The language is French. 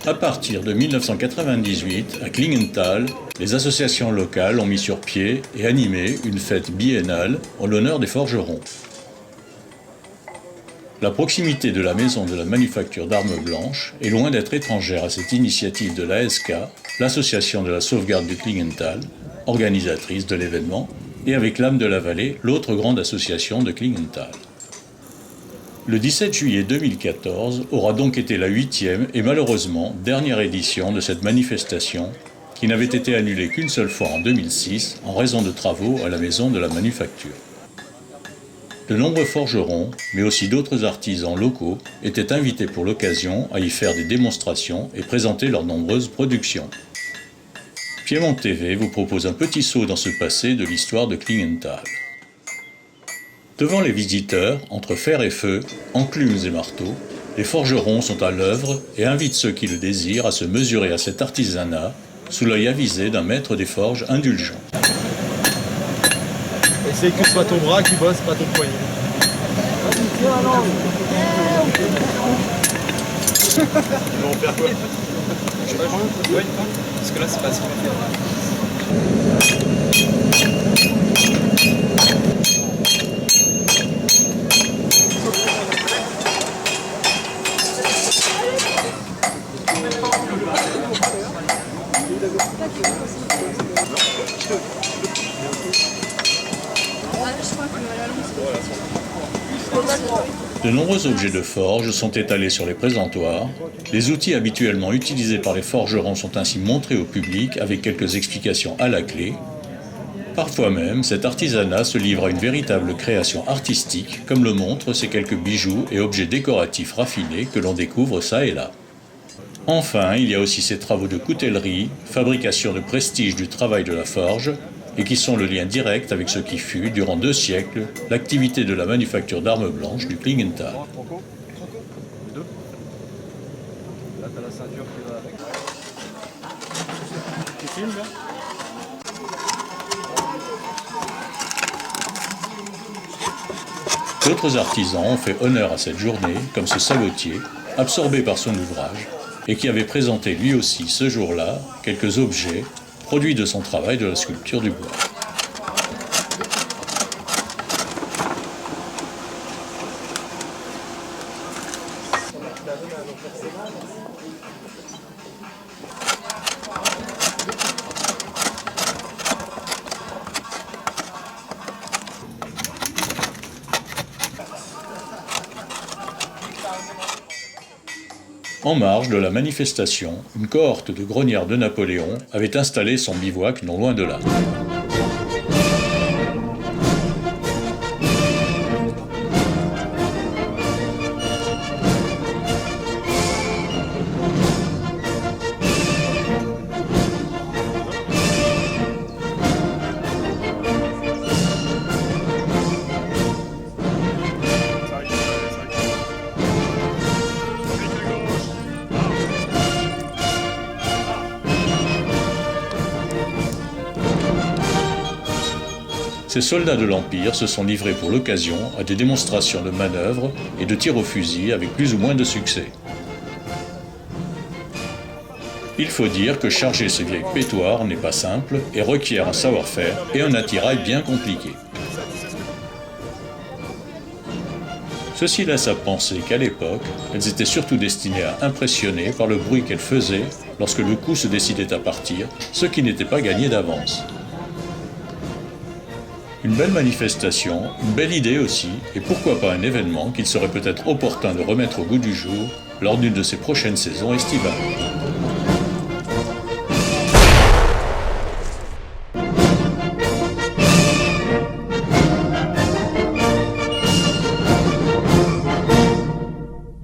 À partir de 1998, à Klingenthal, les associations locales ont mis sur pied et animé une fête biennale en l'honneur des forgerons. La proximité de la maison de la manufacture d'armes blanches est loin d'être étrangère à cette initiative de l'ASK, l'association de la sauvegarde du Klingenthal, organisatrice de l'événement, et avec l'âme de la vallée, l'autre grande association de Klingenthal. Le 17 juillet 2014 aura donc été la 8e et malheureusement dernière édition de cette manifestation qui n'avait été annulée qu'une seule fois en 2006 en raison de travaux à la maison de la manufacture. De nombreux forgerons, mais aussi d'autres artisans locaux, étaient invités pour l'occasion à y faire des démonstrations et présenter leurs nombreuses productions. Piémont TV vous propose un petit saut dans ce passé de l'histoire de Klingenthal. Devant les visiteurs, entre fer et feu, enclumes et marteaux, les forgerons sont à l'œuvre et invitent ceux qui le désirent à se mesurer à cet artisanat sous l'œil avisé d'un maître des forges indulgent. Essaye que ce soit ton bras qui bosse, pas ton poignet. Ils vont faire quoi? Je sais pas, ouais, parce que là c'est pas ce qu'il va faire. De nombreux objets de forge sont étalés sur les présentoirs. Les outils habituellement utilisés par les forgerons sont ainsi montrés au public avec quelques explications à la clé. Parfois même, cet artisanat se livre à une véritable création artistique, comme le montrent ces quelques bijoux et objets décoratifs raffinés que l'on découvre ça et là. Enfin, il y a aussi ces travaux de coutellerie, fabrication de prestige du travail de la forge, et qui sont le lien direct avec ce qui fut, durant 2 siècles, l'activité de la manufacture d'armes blanches du Klingenthal. Là, t'as la ceinture qui va avec. Tu filmes, là? D'autres artisans ont fait honneur à cette journée, comme ce sabotier, absorbé par son ouvrage, et qui avait présenté lui aussi ce jour-là quelques objets produits de son travail de la sculpture du bois. En marge de la manifestation, une cohorte de grognards de Napoléon avait installé son bivouac non loin de là. Ces soldats de l'Empire se sont livrés pour l'occasion à des démonstrations de manœuvres et de tirs au fusil avec plus ou moins de succès. Il faut dire que charger ces vieilles pétoires n'est pas simple et requiert un savoir-faire et un attirail bien compliqué. Ceci laisse à penser qu'à l'époque, elles étaient surtout destinées à impressionner par le bruit qu'elles faisaient lorsque le coup se décidait à partir, ce qui n'était pas gagné d'avance. Une belle manifestation, une belle idée aussi, et pourquoi pas un événement qu'il serait peut-être opportun de remettre au goût du jour lors d'une de ces prochaines saisons estivales.